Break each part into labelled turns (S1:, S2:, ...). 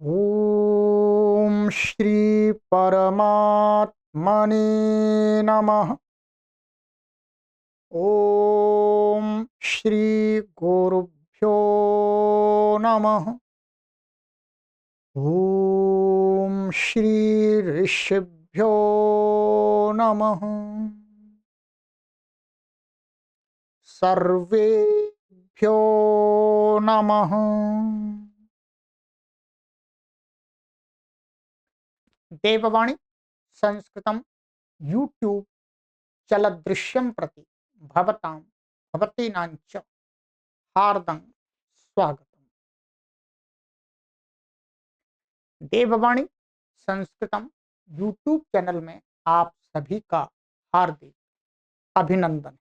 S1: ओम श्री परमात्मने नमः। ओम श्री गुरुभ्यो नमः। ओम श्री ऋषिभ्यो नमः। सर्वेभ्यो नमः। देववाणी संस्कृतम यूट्यूब चलदृश्यं प्रति भवतां भवतीनांच हार्दं स्वागतम्। देववाणी संस्कृतम यूट्यूब चैनल में आप सभी का हार्दिक अभिनंदन।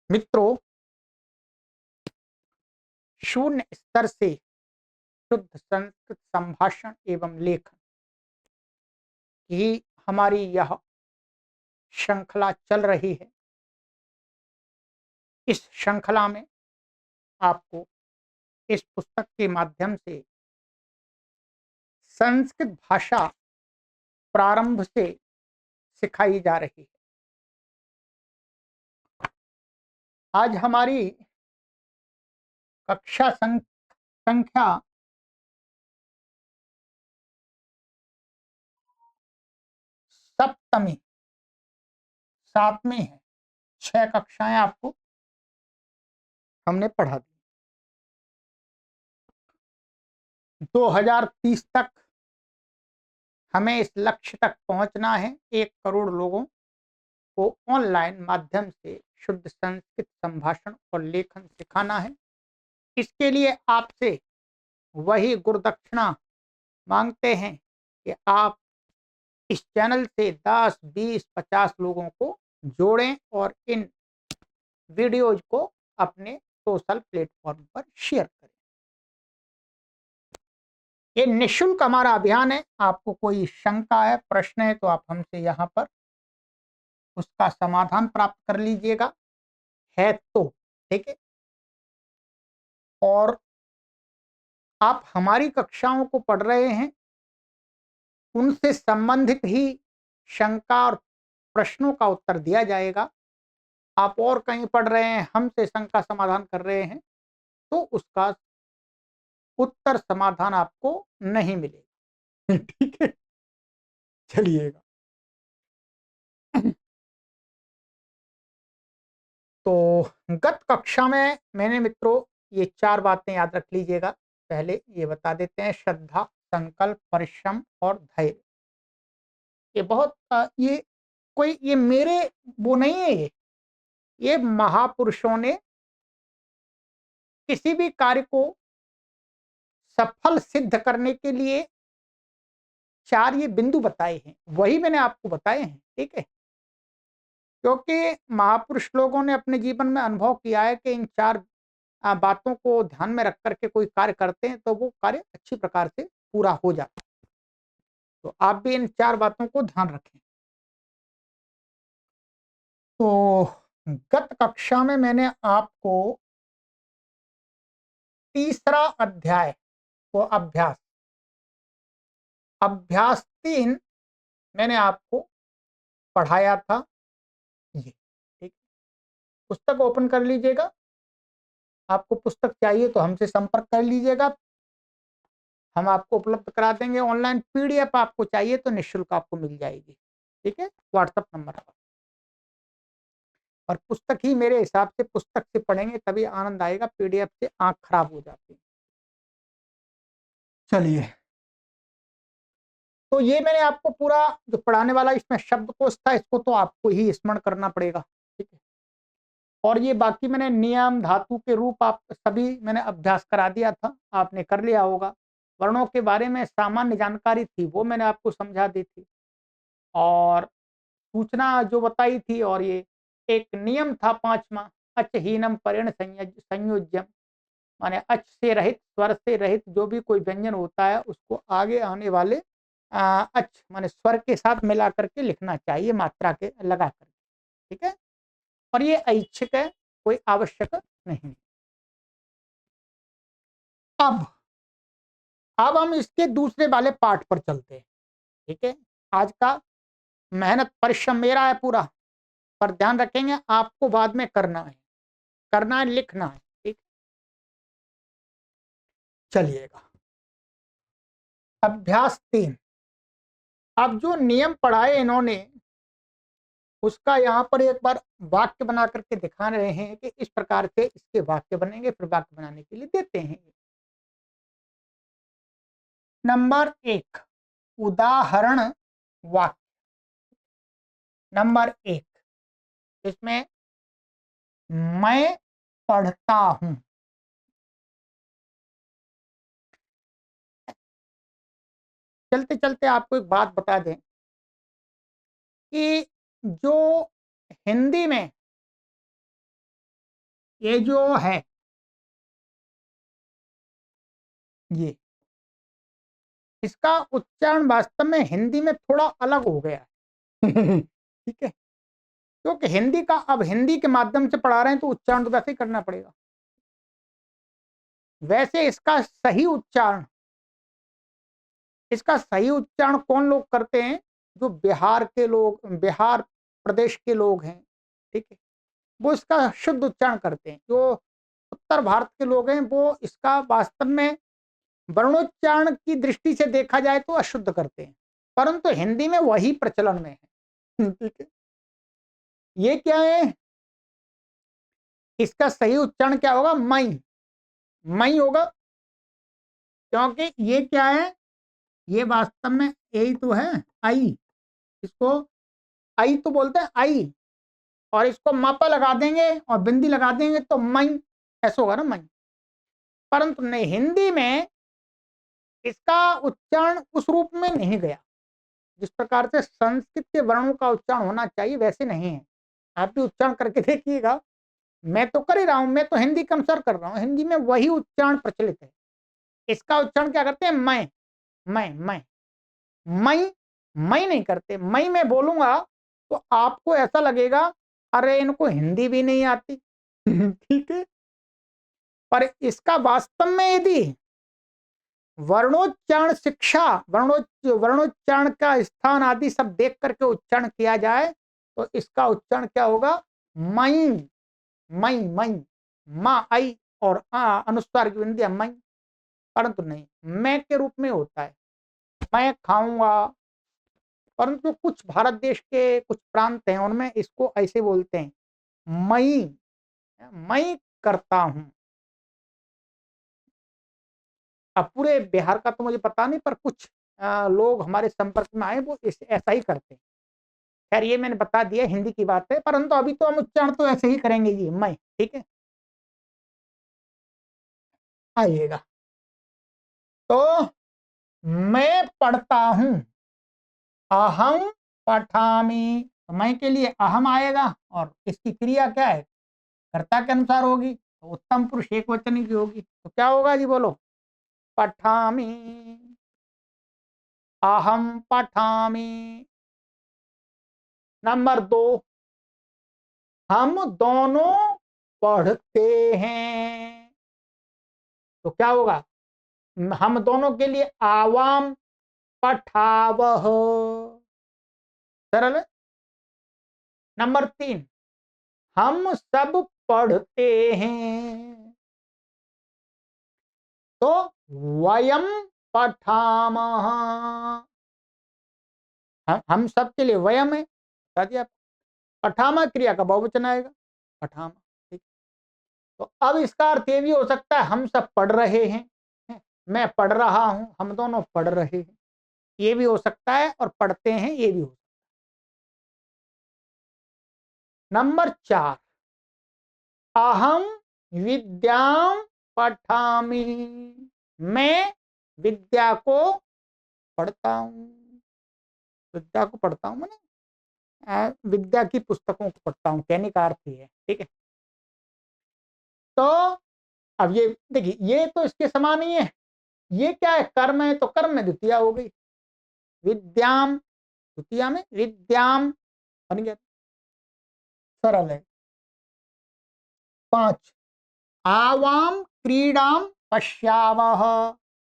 S1: मित्रों, शून्य स्तर से शुद्ध संस्कृत संभाषण एवं लेखन की हमारी यह श्रृंखला चल रही है। इस श्रृंखला में आपको इस पुस्तक के माध्यम से संस्कृत भाषा प्रारंभ से सिखाई जा रही है। आज हमारी कक्षा संख्या 7वीं 7वीं है। 6 कक्षाएं आपको हमने पढ़ा दी। 2030 तक हमें इस लक्ष्य तक पहुंचना है। 1 करोड़ लोगों को ऑनलाइन माध्यम से शुद्ध संस्कृत संभाषण और लेखन सिखाना है। इसके लिए आपसे वही गुरुदक्षिणा मांगते हैं कि आप इस चैनल से 10, 20, 50 लोगों को जोड़ें और इन वीडियोज को अपने सोशल प्लेटफॉर्म पर शेयर करें। ये निःशुल्क हमारा अभियान है। आपको कोई शंका है, प्रश्न है तो आप हमसे यहाँ पर उसका समाधान प्राप्त कर लीजिएगा, है तो ठीक है। और आप हमारी कक्षाओं को पढ़ रहे हैं, उनसे संबंधित ही शंका और प्रश्नों का उत्तर दिया जाएगा। आप और कहीं पढ़ रहे हैं, हमसे शंका समाधान कर रहे हैं, तो उसका उत्तर समाधान आपको नहीं मिलेगा। ठीक है, चलिएगा। तो गत कक्षा में मैंने मित्रों ये 4 बातें याद रख लीजिएगा। पहले ये बता देते हैं, श्रद्धा, संकल्प, परिश्रम और धैर्य। ये बहुत ये मेरे वो नहीं है। ये महापुरुषों ने किसी भी कार्य को सफल सिद्ध करने के लिए 4 ये बिंदु बताए हैं, वही मैंने आपको बताए हैं। ठीक है, क्योंकि महापुरुष लोगों ने अपने जीवन में अनुभव किया है कि इन 4 बातों को ध्यान में रख करके कोई कार्य करते हैं तो वो कार्य अच्छी प्रकार से पूरा हो जाता है। तो आप भी इन 4 बातों को ध्यान रखें। तो गत कक्षा में मैंने आपको तीसरा अध्याय को अभ्यास 3 मैंने आपको पढ़ाया था। ये ठीक, पुस्तक ओपन कर लीजिएगा। आपको पुस्तक चाहिए तो हमसे संपर्क कर लीजिएगा, हम आपको उपलब्ध करा देंगे। ऑनलाइन पीडीएफ आपको चाहिए तो निःशुल्क आपको मिल जाएगी। ठीक है, व्हाट्सएप नंबर पर। और पुस्तक ही मेरे हिसाब से पुस्तक से पढ़ेंगे तभी आनंद आएगा, पीडीएफ से आंख खराब हो जाती है। चलिए, तो ये मैंने आपको पूरा जो पढ़ाने वाला इसमें शब्दकोश था, इसको तो आपको ही स्मरण करना पड़ेगा। ठीक है, और ये बाकी मैंने नियम, धातु के रूप आप सभी मैंने अभ्यास करा दिया था, आपने कर लिया होगा। वर्णों के बारे में सामान्य जानकारी थी, वो मैंने आपको समझा दी थी। और सूचना जो बताई थी, और ये एक नियम था 5वां, अचहीनम परेण संयोज्यम, माने अच से रहित, स्वर से रहित जो भी कोई व्यंजन होता है उसको आगे आने वाले अच माने स्वर के साथ मिला करके लिखना चाहिए, मात्रा के लगा करके। ठीक है, और ये ऐच्छिक है, कोई आवश्यक नहीं। अब हम इसके दूसरे वाले पार्ट पर चलते हैं। ठीक है, आज का मेहनत परिश्रम मेरा है पूरा, पर ध्यान रखेंगे आपको बाद में करना है, लिखना है। ठीक, चलिएगा। अभ्यास 3। अब जो नियम पढ़ाए इन्होंने, उसका यहाँ पर एक बार वाक्य बना करके दिखा रहे हैं कि इस प्रकार से इसके वाक्य बनेंगे, फिर वाक्य बनाने के लिए देते हैं। नंबर 1, उदाहरण वाक्य। नंबर 1, इसमें मैं पढ़ता हूं। चलते चलते आपको एक बात बता दें कि जो हिंदी में ये जो है, ये इसका उच्चारण वास्तव में हिंदी में थोड़ा अलग हो गया है। ठीक है, क्योंकि हिंदी का अब हिंदी के माध्यम से पढ़ा रहे हैं तो उच्चारण तो वैसे ही करना पड़ेगा। वैसे इसका सही उच्चारण कौन लोग करते हैं? जो बिहार के लोग, बिहार प्रदेश के लोग हैं, ठीक है, वो इसका शुद्ध उच्चारण करते हैं। जो उत्तर भारत के लोग हैं वो इसका वास्तव में वर्णोच्चारण की दृष्टि से देखा जाए तो अशुद्ध करते हैं, परंतु हिंदी में वही प्रचलन में है। ठीक है, ये क्या है, इसका सही उच्चारण क्या होगा? मई, मई होगा, क्योंकि ये क्या है, ये वास्तव में यही तो है, आई। इसको आई तो बोलते हैं, आई, और इसको मापा लगा देंगे और बिंदी लगा देंगे तो मई, ऐसा होगा ना, मई। परंतु नहीं, हिंदी में इसका उच्चारण उस रूप में नहीं गया जिस प्रकार से संस्कृत के वर्णों का उच्चारण होना चाहिए, वैसे नहीं है। आप भी उच्चारण करके देखिएगा, मैं तो कर ही रहा हूं, मैं तो हिंदी का अनुसार कर रहा हूं, हिंदी में वही उच्चारण प्रचलित है। इसका उच्चारण क्या करते हैं? मैं मई, मई नहीं करते। मई में बोलूंगा तो आपको ऐसा लगेगा अरे इनको हिंदी भी नहीं आती। ठीक है, पर इसका वास्तव में यदि वर्णोच्चारण शिक्षा, वर्णोच्चारण का स्थान आदि सब देख करके उच्चारण किया जाए तो इसका उच्चारण क्या होगा? मई, मई, मई, मा आई और अनुस्वार की बिंदी मई। परंतु नहीं, मैं के रूप में होता है, मैं खाऊंगा। परंतु कुछ भारत देश के कुछ प्रांत हैं उनमें इसको ऐसे बोलते हैं, मई, मैं करता हूं। अब पूरे बिहार का तो मुझे पता नहीं, पर कुछ लोग हमारे संपर्क में आए वो ऐसा ही करते हैं। खैर ये मैंने बता दिया, हिंदी की बात है, परंतु अभी तो हम उच्चारण तो ऐसे ही करेंगे जी, मैं। ठीक है, आइएगा। तो मैं पढ़ता हूं, अहम पठामी। तो मैं के लिए अहम आएगा और इसकी क्रिया क्या है? कर्ता के अनुसार होगी, तो उत्तम पुरुष एक वचन की होगी, तो क्या होगा जी बोलो? पठामी, अहम पठामी। नंबर 2, हम दोनों पढ़ते हैं। तो क्या होगा? हम दोनों के लिए आवाम पठावह, सरल है। नंबर 3, हम सब पढ़ते हैं। तो वयम पठामः, हम सब के लिए वयम है, बता दिया। पठामा क्रिया का बहुवचन आएगा, पठामा। ठीक, तो अब इसका अर्थ ये भी हो सकता है हम सब पढ़ रहे हैं, मैं पढ़ रहा हूं, हम दोनों पढ़ रहे हैं, ये भी हो सकता है, और पढ़ते हैं ये भी हो सकता है। नंबर 4, अहम विद्याम पठामि। मैं विद्या को पढ़ता हूं, विद्या को पढ़ता हूं मैंने विद्या की पुस्तकों को पढ़ता हूं, कहने का अर्थ ही है। ठीक है, तो अब ये देखिए, ये तो इसके समान ही है। ये क्या है? कर्म है, तो कर्म में द्वितीया हो गई, विद्याम, द्वितीया में विद्याम बन गया, सरल है। 5 आवाम क्रीडाम पश्यावह,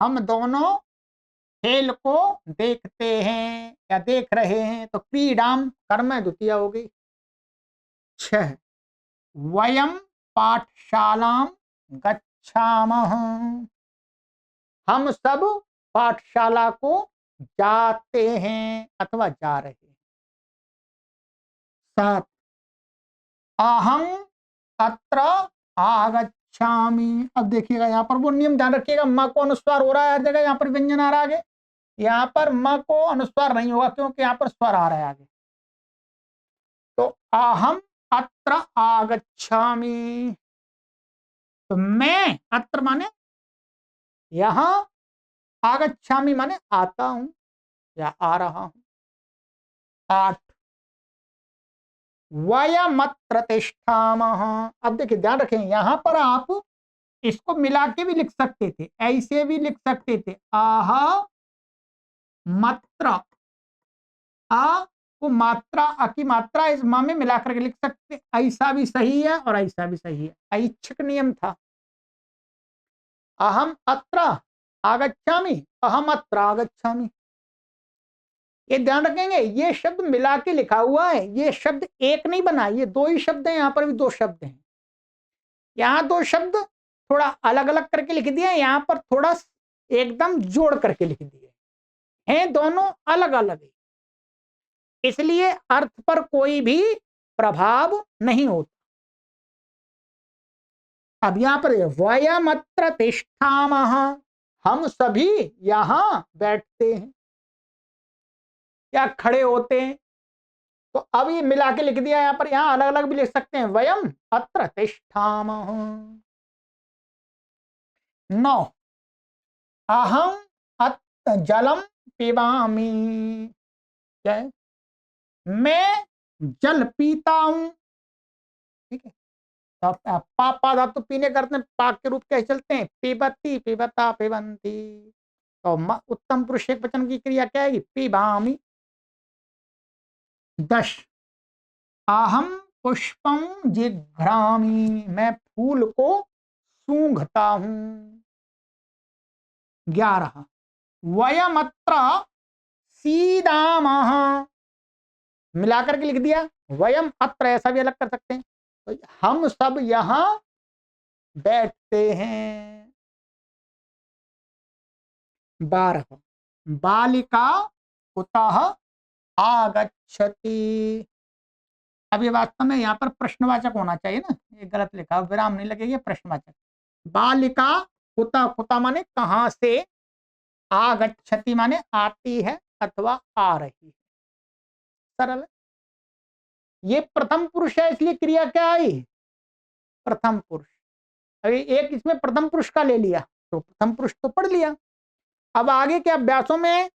S1: हम दोनों खेल को देखते हैं या देख रहे हैं। तो क्रीडाम कर्म द्वितीय हो गई। 6 वयम पाठशालाम गच्छामः, हम सब पाठशाला को जाते हैं अथवा जा रहे हैं। 7 अहम अत्र आगच्छामि, अब देखिएगा यहाँ पर वो नियम ध्यान रखिएगा, म को अनुस्वार हो रहा है हर जगह, यहाँ पर व्यंजन आ रहा है आगे, यहाँ पर म को अनुस्वार नहीं होगा क्योंकि यहाँ पर स्वर आ रहा है आगे। तो अहम अत्र आगच्छामि, तो मैं, अत्र माने यहां, आगच्छामि माने आता हूं या आ रहा हूं। 8 वयमत्र तिष्ठामः, अब देखिए ध्यान रखें, यहां पर आप इसको मिला के भी लिख सकते थे, ऐसे भी लिख सकते थे, आह मत्र, आ को मात्रा, आ की मात्रा इस मा में मिलाकर के लिख सकते, ऐसा भी सही है और ऐसा भी सही है, ऐच्छिक नियम था। अहम अत्र आगच्छामि, अहम अत्र आगच्छामि, ये ध्यान रखेंगे, ये शब्द मिला के लिखा हुआ है, ये शब्द एक नहीं बना, ये दो ही शब्द हैं, यहाँ पर भी दो शब्द हैं, यहाँ दो शब्द थोड़ा अलग अलग करके लिख दिए, यहाँ पर थोड़ा एकदम जोड़ करके लिख दिए हैं, दोनों अलग अलग है, इसलिए अर्थ पर कोई भी प्रभाव नहीं होता। अब यहां पर वयमत्र तिष्ठामः, हम सभी यहां बैठते हैं या खड़े होते हैं, तो अब ये मिला के लिख दिया, यहां पर यहां अलग अलग भी लिख सकते हैं, वयम अत्र तिष्ठामः। 9 अहम अत्र जलम पिबामि, क्या है, मैं जल पीता हूं, ठीक है, पापा धातु पीने करते हैं, पाक के रूप कैसे चलते हैं, पिबती पिबता पिबंती, तो उत्तम पुरुष एक वचन की क्रिया क्या है, पिबामि। 10 अहम पुष्पम जिघ्रामि, मैं फूल को सूंघता हूं। 11 वयमत्र सीदामः, मिलाकर के लिख दिया, वयम अत्र ऐसा भी अलग कर सकते हैं, तो हम सब यहां बैठते हैं। 12 बालिका कुतः आगच्छति, अब ये वास्तव में यहाँ पर प्रश्नवाचक होना चाहिए ना, ये गलत लिखा, विराम नहीं लगेगा, प्रश्नवाचक। बालिका कुतः, कुतः माने कहां से, आगच्छति माने आती है अथवा आ रही है, सरल। ये प्रथम पुरुष है, इसलिए क्रिया क्या आई, प्रथम पुरुष। अभी एक इसमें प्रथम पुरुष का ले लिया तो प्रथम पुरुष तो पढ़ लिया, अब आगे के अभ्यासों में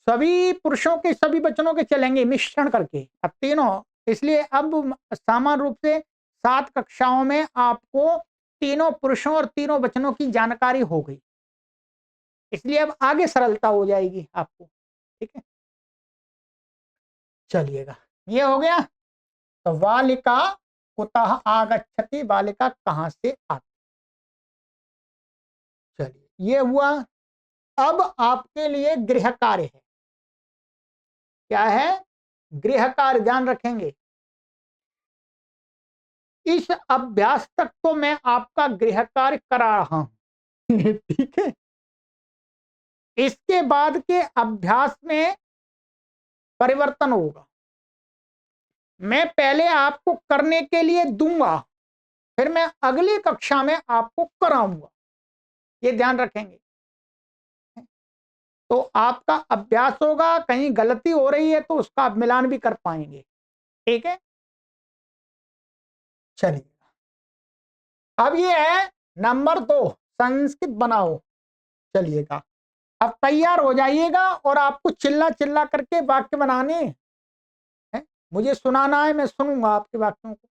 S1: सभी पुरुषों के सभी वचनों के चलेंगे मिश्रण करके, अब तीनों, इसलिए अब सामान्य रूप से 7 कक्षाओं में आपको तीनों पुरुषों और तीनों वचनों की जानकारी हो गई, इसलिए अब आगे सरलता हो जाएगी आपको, ठीक है। चलिएगा, ये हो गया, तो बालिका कुतः आगच्छति, बालिका कहां से आती, चलिए ये हुआ। अब आपके लिए गृह कार्य है, क्या है, गृह कार्य, ध्यान रखेंगे, इस अभ्यास तक तो मैं आपका गृह कार्य करा रहा हूं ठीक है, इसके बाद के अभ्यास में परिवर्तन होगा, मैं पहले आपको करने के लिए दूंगा, फिर मैं अगली कक्षा में आपको कराऊंगा, ये ध्यान रखेंगे। तो आपका अभ्यास होगा, कहीं गलती हो रही है तो उसका आप मिलान भी कर पाएंगे, ठीक है। चलिए, अब ये है नंबर 2, संस्कृत बनाओ। चलिएगा, अब तैयार हो जाइएगा और आपको चिल्ला चिल्ला करके वाक्य बनाने हैं, मुझे सुनाना है, मैं सुनूंगा आपके वाक्यों को।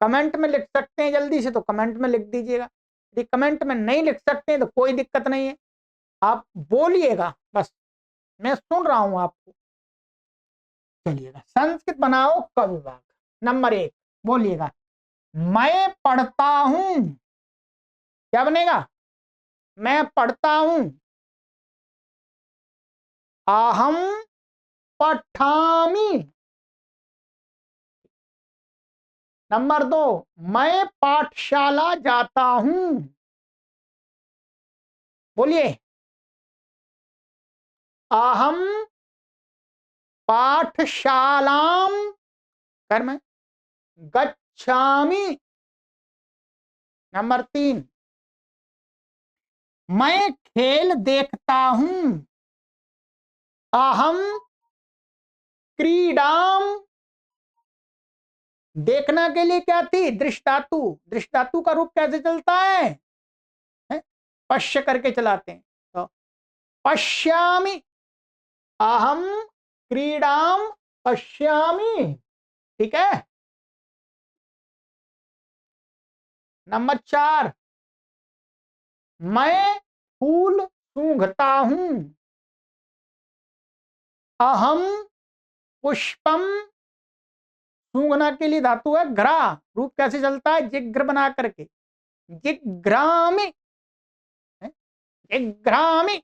S1: कमेंट में लिख सकते हैं जल्दी से तो कमेंट में लिख दीजिएगा, यदि कमेंट में नहीं लिख सकते हैं तो कोई दिक्कत नहीं है, आप बोलिएगा, बस मैं सुन रहा हूं आपको। चलिएगा, संस्कृत बनाओ क विभाग नंबर 1, बोलिएगा। मैं पढ़ता हूं, क्या बनेगा? मैं पढ़ता हूं। अहम पठामि। नंबर 2, मैं पाठशाला जाता हूं। बोलिए। अहम पाठशालाम कर्म गच्छामि। नंबर 3, मैं खेल देखता हूं। अहम क्रीडाम। देखना के लिए क्या थी? दृष्ट धातु। दृष्ट धातु का रूप कैसे चलता है? पश्य करके चलाते हैं। तो पश्यामि। अहम क्रीडाम पश्यामि। ठीक है। नंबर 4, मैं फूल सूंघता हूं। अहम पुष्पम। सूंघना के लिए धातु है घ्रा। रूप कैसे चलता है? जिग्र बना करके जिग्रामि। जिग्रामि।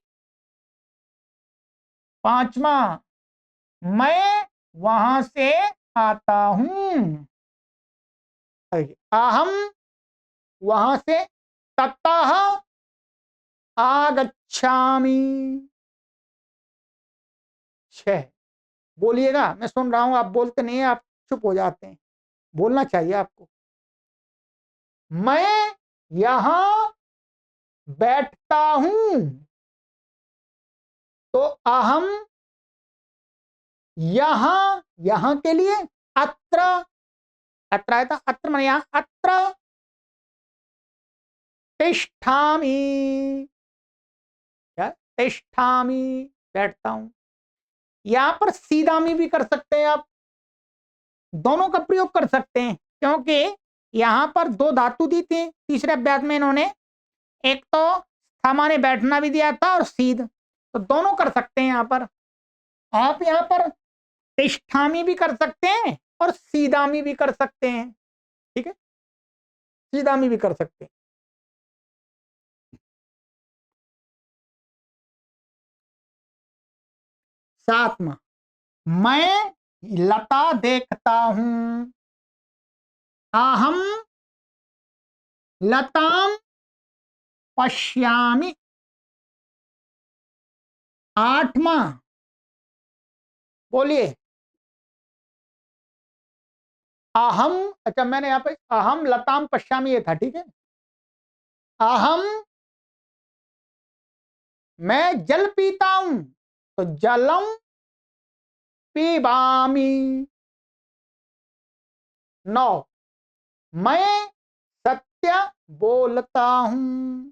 S1: 5वां, मैं वहां से आता हूं। अहम वहां से ततः आगच्छामि। 6, बोलिएगा, मैं सुन रहा हूं, आप बोलते नहीं है, आप चुप हो जाते हैं। बोलना चाहिए आपको। मैं यहां बैठता हूं। तो अहम यहां, यहां के लिए अत्र। अत्र आया था, अत्र मैंने यहां अत्र तिष्ठामि। क्या? तिष्ठामि, बैठता हूं। यहां पर सीधामी भी कर सकते हैं आप, दोनों का प्रयोग कर सकते हैं, क्योंकि यहां पर 2 धातु दी थी तीसरे अभ्यास में इन्होंने। एक तो सामान्य बैठना भी दिया था और सीध, तो दोनों कर सकते हैं यहां पर। आप यहां पर तिष्ठामी भी कर सकते हैं और सीधामी भी कर सकते हैं। ठीक है, सीधामी भी कर सकते हैं। 7वां, मैं लता देखता हूं। अहम लताम पश्यामि। 8वां, बोलिए। अहम, अच्छा मैंने यहां पे अहम लताम पश्यामि ये था, ठीक है। अहम मैं जल पीता हूं, तो जलम पीबामी। 9, मैं सत्य बोलता हूं।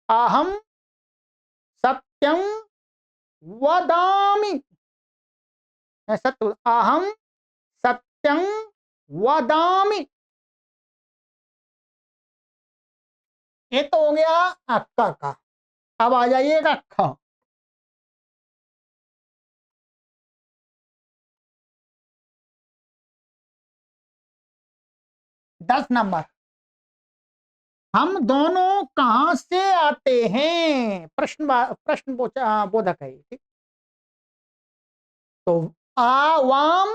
S1: अहम सत्यम वदामि। मैं सत्य, अहम सत्यम वदामि। ये तो हो गया अक्का का। अब आ जाइएगा ख। 10 नंबर, हम दोनों कहां से आते हैं? प्रश्न बोधक है, ठीक। तो आवाम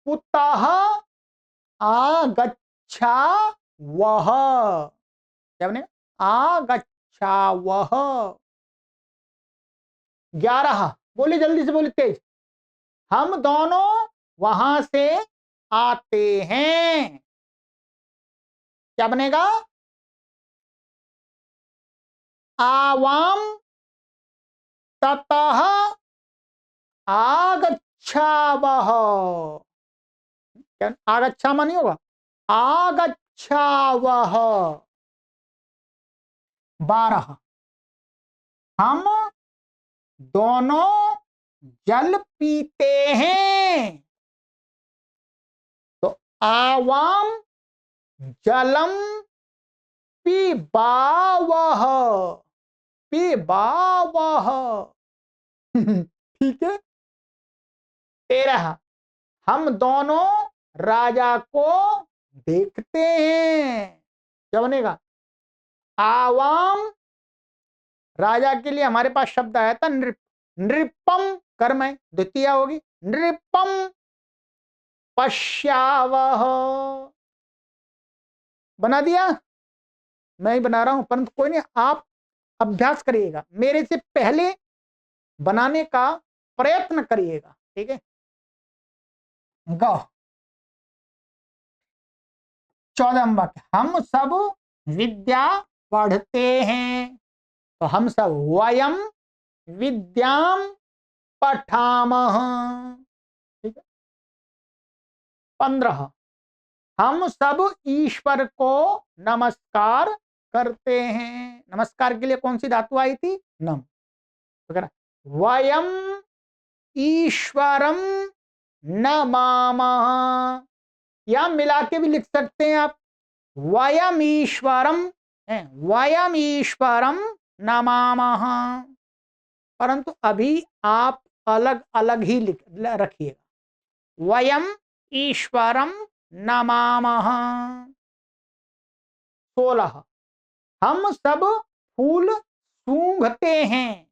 S1: कुतः आगच्छा वह। क्या बने? आगच्छा वह। 11, बोलिए जल्दी से, बोलिए तेज। हम दोनों वहां से आते हैं। क्या बनेगा? आवाम ततः आगच्छावः। क्या आगच्छा नहीं होगा? आगच्छावः। 12, हम दोनों जल पीते हैं। तो आवाम जलम पिबावः। पिबावः। ठीक है। 13, हम दोनों राजा को देखते हैं। क्या बनेगा? आवाम, राजा के लिए हमारे पास शब्द आया था नृप, नृपम कर्म है, द्वितीय होगी नृपम पश्यावह। बना दिया, मैं ही बना रहा हूं, परंतु कोई नहीं, आप अभ्यास करिएगा, मेरे से पहले बनाने का प्रयत्न करिएगा, ठीक है। गौ 14 वाक्य, हम सब विद्या पढ़ते हैं, तो हम सब वयम विद्याम पठामः, ठीक है। 15, हम सब ईश्वर को नमस्कार करते हैं। नमस्कार के लिए कौन सी धातु आई थी? नम। वगैरह वयम ईश्वरम नमामः, या मिला के भी लिख सकते हैं आप, वयम ईश्वरम है, वयम ईश्वरम नमामः, परंतु अभी आप अलग अलग ही लिख रखिएगा, वयम ईश्वरम नमामः। 16, हम सब फूल सूंघते हैं,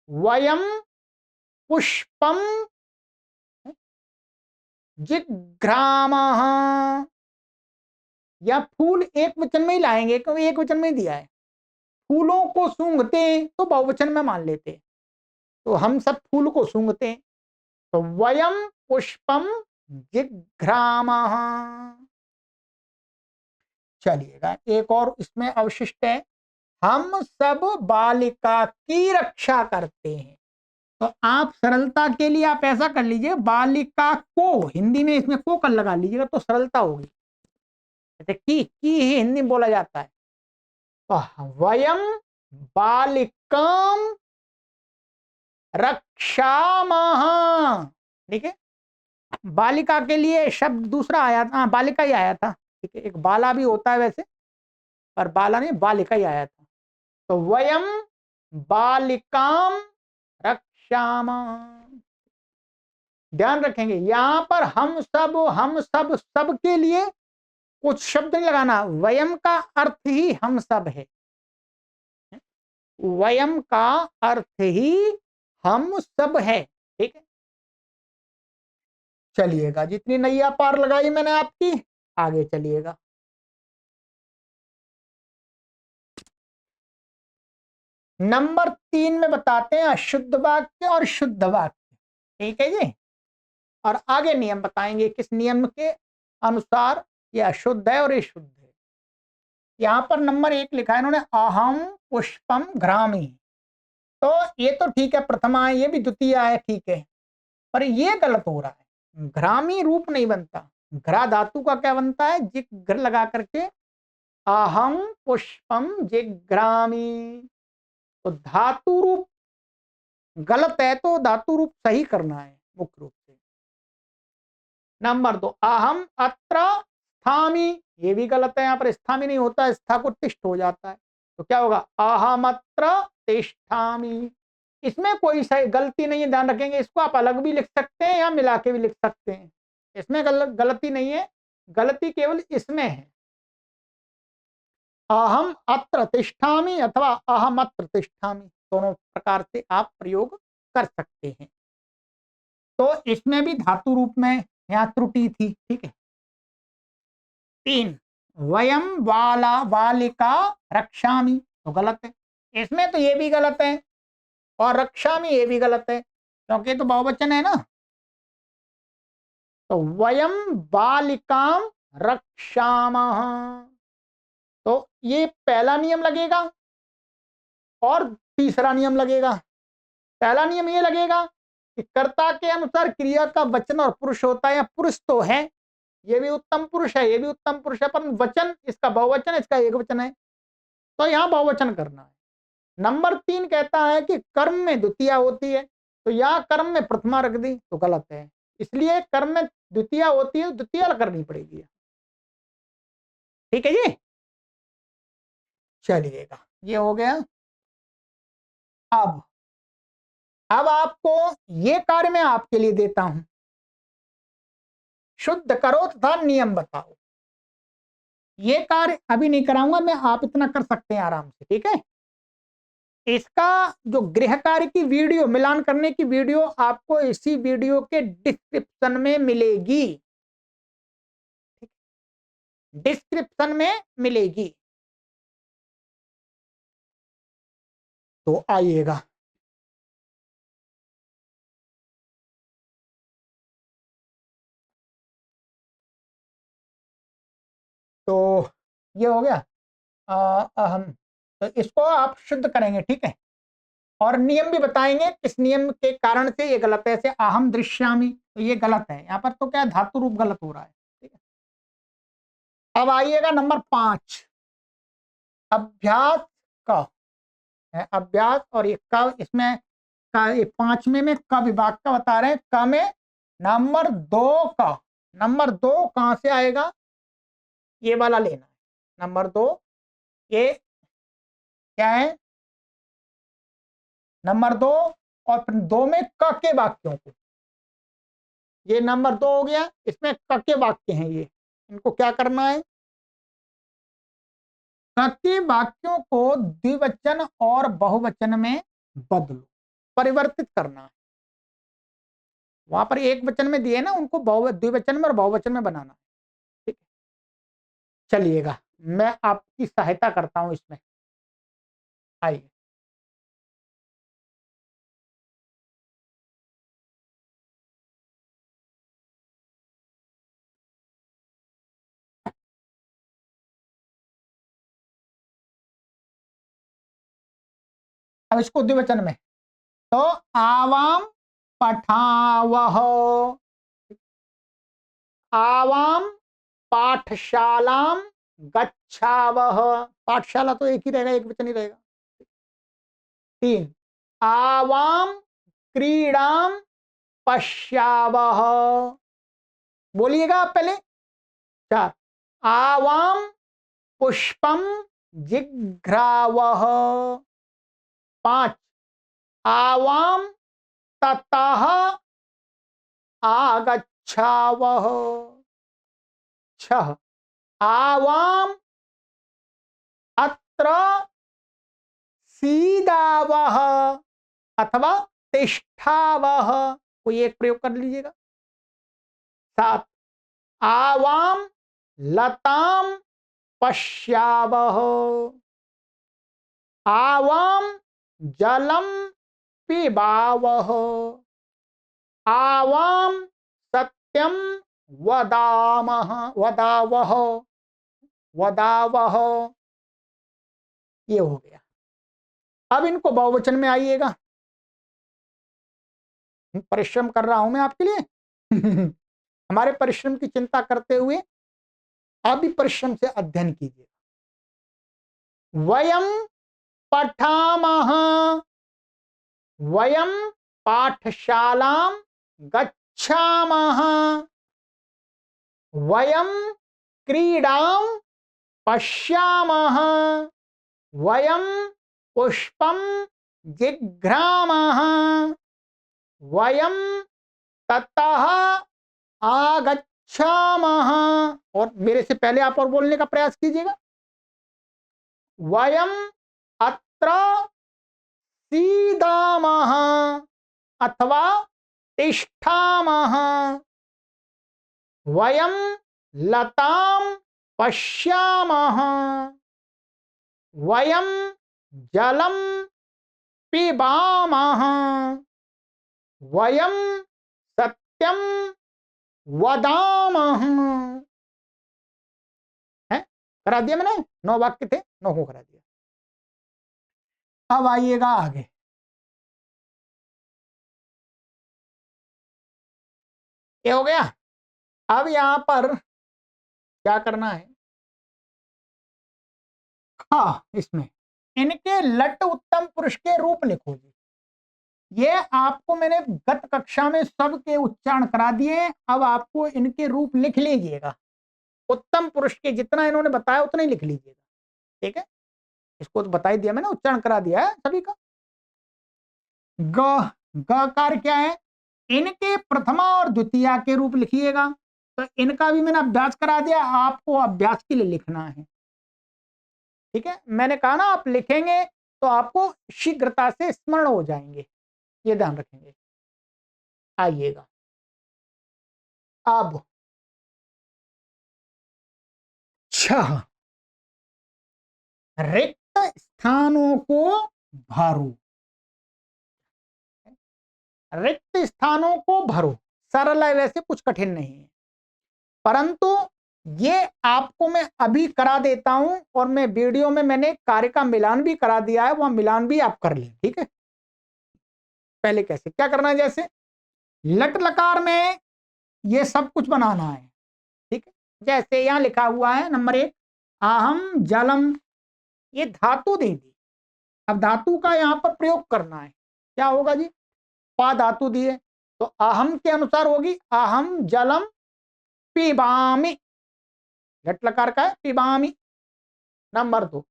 S1: वयम पुष्पम जिघ्रामः, या फूल एक वचन में ही लाएंगे क्योंकि एक वचन में ही दिया है, फूलों को सूंघते हैं तो बहुवचन में मान लेते हैं, तो हम सब फूल को सूंघते हैं, तो वयम पुष्पम जिघ्रामः। चलिएगा, एक और इसमें अवशिष्ट है, हम सब बालिका की रक्षा करते हैं, तो आप सरलता के लिए आप ऐसा कर लीजिए, बालिका को हिंदी में इसमें को कर लगा लीजिएगा तो सरलता होगी, जैसे की ही हिंदी में बोला जाता है, तो वयम बालिकाम रक्षामः, ठीक है। बालिका के लिए शब्द दूसरा आया था, बालिका ही आया था, ठीक है, एक बाला भी होता है वैसे, पर बाला नहीं, बालिका ही आया था, तो वयम बालिकाम रक्षामः। ध्यान रखेंगे यहां पर हम सब सब के लिए कुछ शब्द नहीं लगाना, वयम का अर्थ ही हम सब है, वयम का अर्थ ही हम सब है, ठीक है। चलिएगा, जितनी नैया पार लगाई मैंने आपकी, आगे चलिएगा। नंबर 3 में बताते हैं अशुद्ध वाक्य और शुद्ध वाक्य, ठीक है जी, और आगे नियम बताएंगे किस नियम के अनुसार ये अशुद्ध है और ये शुद्ध है। यहां पर नंबर 1 लिखा है इन्होंने, अहम पुष्पम घ्रामी, तो ये तो ठीक है, प्रथमा है, ये भी द्वितीय है, ठीक है, पर ये गलत हो रहा है, घ्रामी रूप नहीं बनता, घ्रा धातु का क्या बनता है, जिग्र लगा करके अहम पुष्पम जिग्रामी, तो धातु रूप गलत है, तो धातु रूप सही करना है मुख्य रूप से। नंबर 2, अहम अत्र स्थामी, ये भी गलत है, यहाँ पर स्थामी नहीं होता, स्था को तिष्ठ हो जाता है, तो क्या होगा, अहम अत्र तिष्ठामि, इसमें कोई सही गलती नहीं है, ध्यान रखेंगे, इसको आप अलग भी लिख सकते हैं या मिला के भी लिख सकते हैं, इसमें गलती नहीं है, गलती केवल इसमें है, अहम अत्र तिष्ठामि अथवा अहम अत्र तिष्ठामि, दोनों प्रकार से आप प्रयोग कर सकते हैं, तो इसमें भी धातु रूप में यहाँ त्रुटि थी, ठीक है। 3, वयम बालिका रक्षामि, तो गलत है, इसमें तो ये भी गलत है और रक्षामि ये भी गलत है, क्योंकि तो बहुवचन है ना, तो वयम बालिकाम रक्षामः, तो ये पहला नियम लगेगा और तीसरा नियम लगेगा। पहला नियम ये लगेगा कि कर्ता के अनुसार क्रिया का वचन और पुरुष होता है, या पुरुष तो है, ये भी उत्तम पुरुष है, ये भी उत्तम पुरुष है, पर वचन इसका बहुवचन, इसका एक वचन है, तो यहां बहुवचन करना है। नंबर 3 कहता है कि कर्म में द्वितीय होती है, तो यहां कर्म में प्रथमा रख दी तो गलत है, इसलिए कर्म में द्वितीय होती है, द्वितीय करनी पड़ेगी, ठीक है जी। चलिएगा, ये हो गया। अब आपको ये कार्य मैं आपके लिए देता हूं, शुद्ध करो तथा नियम बताओ, ये कार्य अभी नहीं कराऊंगा मैं, आप इतना कर सकते हैं आराम से, ठीक है। इसका जो गृह कार्य की वीडियो, मिलान करने की वीडियो आपको इसी वीडियो के डिस्क्रिप्शन में मिलेगी, डिस्क्रिप्शन में मिलेगी, तो आइएगा। तो ये हो गया अहम। तो इसको आप शुद्ध करेंगे, ठीक है, और नियम भी बताएंगे किस नियम के कारण से ये गलत है। जैसे अहम दृश्यामी, तो ये गलत है, यहाँ पर तो क्या धातु रूप गलत हो रहा है, ठीक है। अब आइएगा नंबर 5, अभ्यास का है, अभ्यास, और ये क इसमें का, ये 5वें में क विभाग का बता रहे हैं। क में नंबर 2 का, नंबर 2 कहां से आएगा, ये वाला लेना है, नंबर 2, ये क्या है, नंबर 2, और फिर 2 में क के वाक्यों को, ये नंबर 2 हो गया, इसमें क के वाक्य हैं ये, इनको क्या करना है, क के वाक्यों को द्विवचन और बहुवचन में बदलो, परिवर्तित करना है। वहां पर एक वचन में दिए ना, उनको द्विवचन में और बहुवचन में बनाना है, ठीक है। चलिएगा, मैं आपकी सहायता करता हूं इसमें, आइए। अब इसको द्विवचन में, तो आवाम पठावह, आवाम पाठशालाम गच्छावह, पाठशाला तो एक ही रहेगा, एक वचन ही रहेगा। 3, आवाम क्रीडाम पश्यावह, बोलिएगा आप पहले। 4, आवाम पुष्पम जिघ्रावह। 5, आवाम ततः आगच्छावह। 6, आवाम अत्र सीदावह अथवा तिष्ठावह, कोई एक प्रयोग कर लीजिएगा। 7, आवाम लताम पश्यावह। आवाम जलम पिबावह। आवाम सत्यम वदामः, वदावह, वदावह, ये हो गया। अब इनको बहुवचन में आइएगा, परिश्रम कर रहा हूं मैं आपके लिए हमारे परिश्रम की चिंता करते हुए आप भी परिश्रम से अध्ययन कीजिए। वयम पठामः, वयम पाठशालां गच्छामः, वयम क्रीडां पश्यामः, वयम पुष्पं जिघ्रामः, वयम ततः आगच्छामः। और मेरे से पहले आप और बोलने का प्रयास कीजिएगा। वयम अत्र सीदामः अथवा तिष्ठामः, वयम लतां पश्यामः, वयम जलम पिबामः, वयम सत्यम वदामः। है, करा दिया मैंने, 9 वाक्य थे, 9 को करा दिया। अब आइएगा आगे, ये हो गया। अब यहां पर क्या करना है, हाँ, इसमें इनके लट उत्तम पुरुष के रूप लिखो जी। ये आपको मैंने गत कक्षा में सबके उच्चारण करा दिए, अब आपको इनके रूप लिख लीजिएगा। उत्तम पुरुष के जितना इन्होंने बताया उतना ही लिख लीजिएगा, ठीक है। इसको तो बता ही दिया मैंने, उच्चारण करा दिया है सभी का। ग, ग कार्य क्या है, इनके प्रथमा और द्वितीया के रूप लिखिएगा। तो इनका भी मैंने अभ्यास करा दिया, आपको अभ्यास के लिए लिखना है। ठीक है, मैंने कहा ना आप लिखेंगे तो आपको शीघ्रता से स्मरण हो जाएंगे, ये ध्यान रखेंगे। आइएगा अब 6 रिक्त स्थानों को भरो। रिक्त स्थानों को भरो सरल है, वैसे कुछ कठिन नहीं है, परंतु ये आपको मैं अभी करा देता हूं, और मैं वीडियो में मैंने कार्य का मिलान भी करा दिया है, वह मिलान भी आप कर लें। ठीक है, पहले कैसे क्या करना है, जैसे लट लकार में ये सब कुछ बनाना है। ठीक है, जैसे यहां लिखा हुआ है नंबर 1 अहम जलम, ये धातु दे दी, अब धातु का यहां पर प्रयोग करना है। क्या होगा जी, पा धातु दिए तो अहम के अनुसार होगी अहम जलम पिबामी, घट लकार का है पिबामी। नंबर 2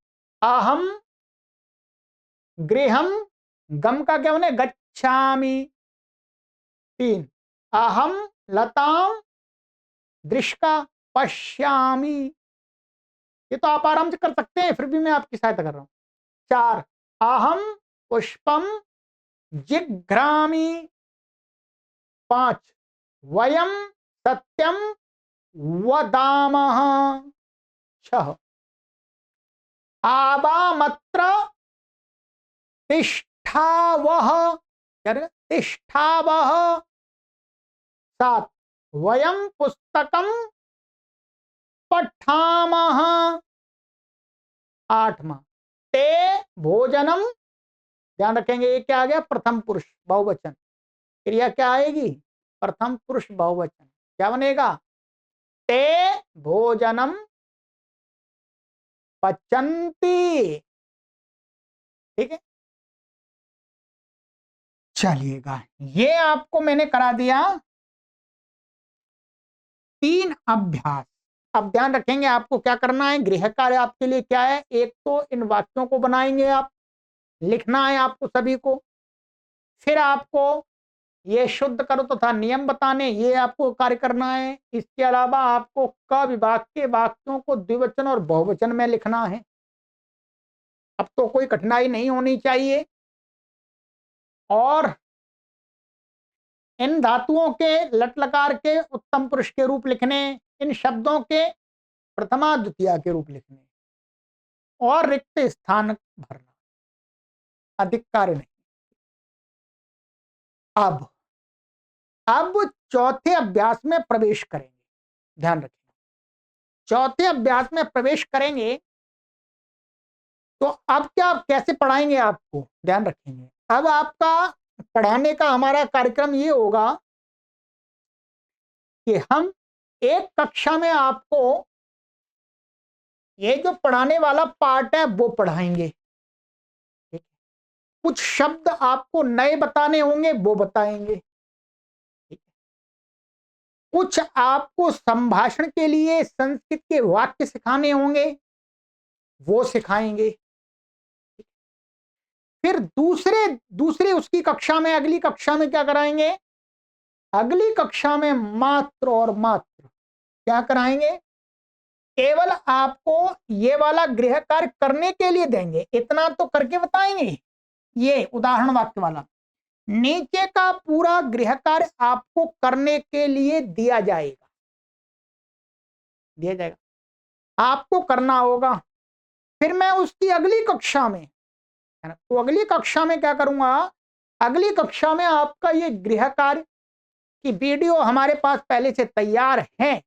S1: अहम गृहम, गम का क्या होने गच्छामी। 3 अहम लताम दृष्का पश्यामी, ये तो आप आराम से कर सकते हैं, फिर भी मैं आपकी सहायता कर रहा हूं। 4 अहम पुष्पम जिघ्रामी। 5 वयम सत्यम वदामः। 6 आवामत्र तिष्ठावः, तिष्ठावः। 7 वयम पुस्तकम पठामः। 8वां ते भोजनम, ध्यान रखेंगे ये क्या आ गया, प्रथम पुरुष बहुवचन, क्रिया क्या आएगी, प्रथम पुरुष बहुवचन, क्या बनेगा, ते भोजनम पचंती। ठीक है, चलिएगा ये आपको मैंने करा दिया 3 अभ्यास। अब ध्यान रखेंगे आपको क्या करना है, गृह कार्य आपके लिए क्या है, एक तो इन वाक्यों को बनाएंगे आप, लिखना है आपको सभी को, फिर आपको ये शुद्ध करो तथा नियम बताने, ये आपको कार्य करना है। इसके अलावा आपको क विभाग के वाक्यों को द्विवचन और बहुवचन में लिखना है। अब तो कोई कठिनाई नहीं होनी चाहिए। और इन धातुओं के लट लकार के उत्तम पुरुष के रूप लिखने, इन शब्दों के प्रथमा द्वितीया के रूप लिखने, और रिक्त स्थान भरना, अधिक कार्य नहीं। अब चौथे अभ्यास में प्रवेश करेंगे, ध्यान रखिए। चौथे अभ्यास में प्रवेश करेंगे तो अब क्या, आप कैसे पढ़ाएंगे आपको, ध्यान रखेंगे। अब आपका पढ़ाने का हमारा कार्यक्रम ये होगा कि हम एक कक्षा में आपको ये जो पढ़ाने वाला पार्ट है वो पढ़ाएंगे। कुछ शब्द आपको नए बताने होंगे वो बताएंगे। कुछ आपको संभाषण के लिए संस्कृत के वाक्य सिखाने होंगे वो सिखाएंगे। फिर दूसरे दूसरे उसकी कक्षा में, अगली कक्षा में क्या कराएंगे, अगली कक्षा में मात्र और मात्र क्या कराएंगे, केवल आपको ये वाला गृह कार्य करने के लिए देंगे, इतना तो करके बताएंगे। ये उदाहरण वाक्य वाला, नीचे का पूरा गृह कार्य आपको करने के लिए दिया जाएगा, आपको करना होगा। फिर मैं उसकी अगली कक्षा में, तो अगली कक्षा में क्या करूंगा, अगली कक्षा में आपका ये गृह कार्य की वीडियो हमारे पास पहले से तैयार है,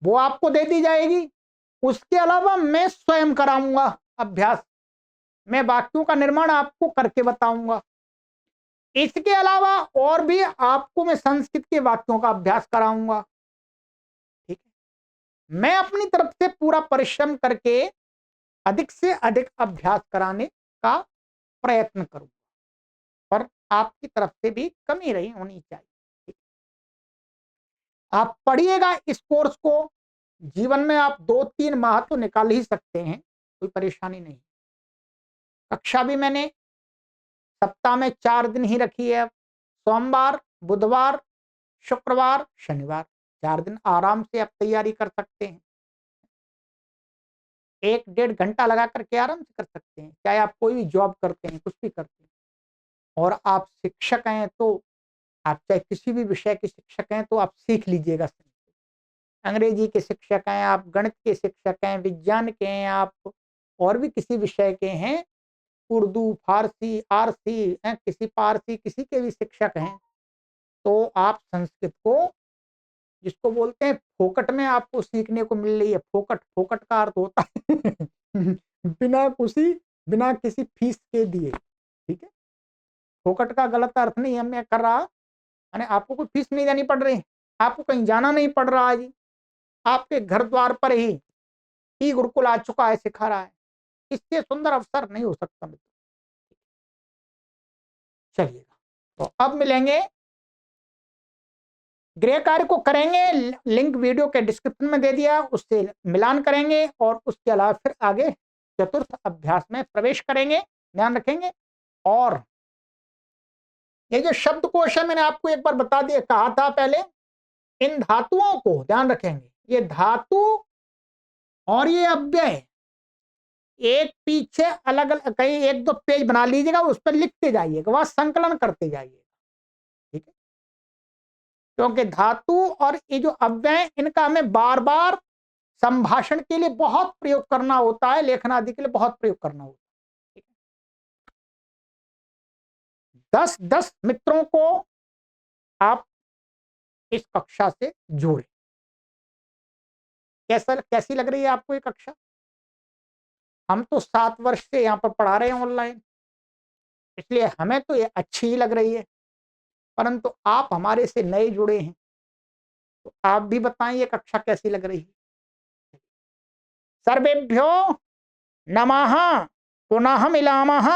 S1: वो आपको दे दी जाएगी। उसके अलावा मैं स्वयं कराऊंगा अभ्यास, मैं वाक्यों का निर्माण आपको करके बताऊंगा। इसके अलावा और भी आपको मैं संस्कृत के वाक्यों का अभ्यास कराऊंगा। ठीक है, मैं अपनी तरफ से पूरा परिश्रम करके अधिक से अधिक अभ्यास कराने का प्रयत्न करूंगा, पर आपकी तरफ से भी कमी नहीं होनी चाहिए। आप पढ़िएगा इस कोर्स को, जीवन में आप 2-3 माह तो निकाल ही सकते हैं, कोई परेशानी नहीं। कक्षा भी मैंने सप्ताह में 4 दिन ही रखी है, सोमवार, बुधवार, शुक्रवार, शनिवार। 4 दिन आराम से आप तैयारी कर सकते हैं। 1 डेढ़ घंटा लगा करके आराम से कर सकते हैं, चाहे आप कोई भी जॉब करते हैं, कुछ भी करते हैं। और आप शिक्षक हैं तो आप चाहे किसी भी विषय के शिक्षक हैं तो आप सीख लीजिएगा। अंग्रेजी के शिक्षक हैं, आप गणित के शिक्षक हैं, विज्ञान के हैं, आप और भी किसी विषय के हैं, उर्दू, फारसी, आरसी हैं, किसी पारसी किसी के भी शिक्षक हैं, तो आप संस्कृत को जिसको बोलते हैं फोकट में आपको सीखने को मिल रही है। फोकट, फोकट का अर्थ होता है बिना किसी फीस के दिए, ठीक है? फोकट का गलत अर्थ नहीं है मैं कर रहा, यानी आपको कोई फीस नहीं देनी पड़ रही, आपको कहीं जाना नहीं पड़ रहा है जी, आपके घर द्वार पर ही ई गुरुकुल आ चुका है, सिखा रहा है। इससे सुंदर अवसर नहीं हो सकता मित्र। चलिएगा, तो अब मिलेंगे, गृह कार्य को करेंगे, लिंक वीडियो के डिस्क्रिप्शन में दे दिया, उससे मिलान करेंगे और उसके अलावा फिर आगे चतुर्थ अभ्यास में प्रवेश करेंगे। ध्यान रखेंगे। और ये जो शब्दकोश है मैंने आपको एक बार बता दिया, कहा था पहले, इन धातुओं को ध्यान रखेंगे, ये धातु और ये अव्यय एक पीछे अलग अलग कहीं 1-2 पेज बना लीजिएगा, उस पर लिखते जाइएगा, वहां संकलन करते जाइएगा, ठीक है? क्योंकि धातु और ये जो अव्यय, इनका हमें बार बार संभाषण के लिए बहुत प्रयोग करना होता है, लेखन आदि के लिए बहुत प्रयोग करना होता है। 10-10 मित्रों को आप इस कक्षा से जोड़ें। कैसी लग रही है आपको ये कक्षा? हम तो 7 वर्ष से यहाँ पर पढ़ा रहे हैं ऑनलाइन, इसलिए हमें तो ये अच्छी ही लग रही है, परंतु आप हमारे से नए जुड़े हैं, तो आप भी बताएं ये कक्षा कैसी लग रही है। सर्वेभ्यो नमः, पुनः मिलामः।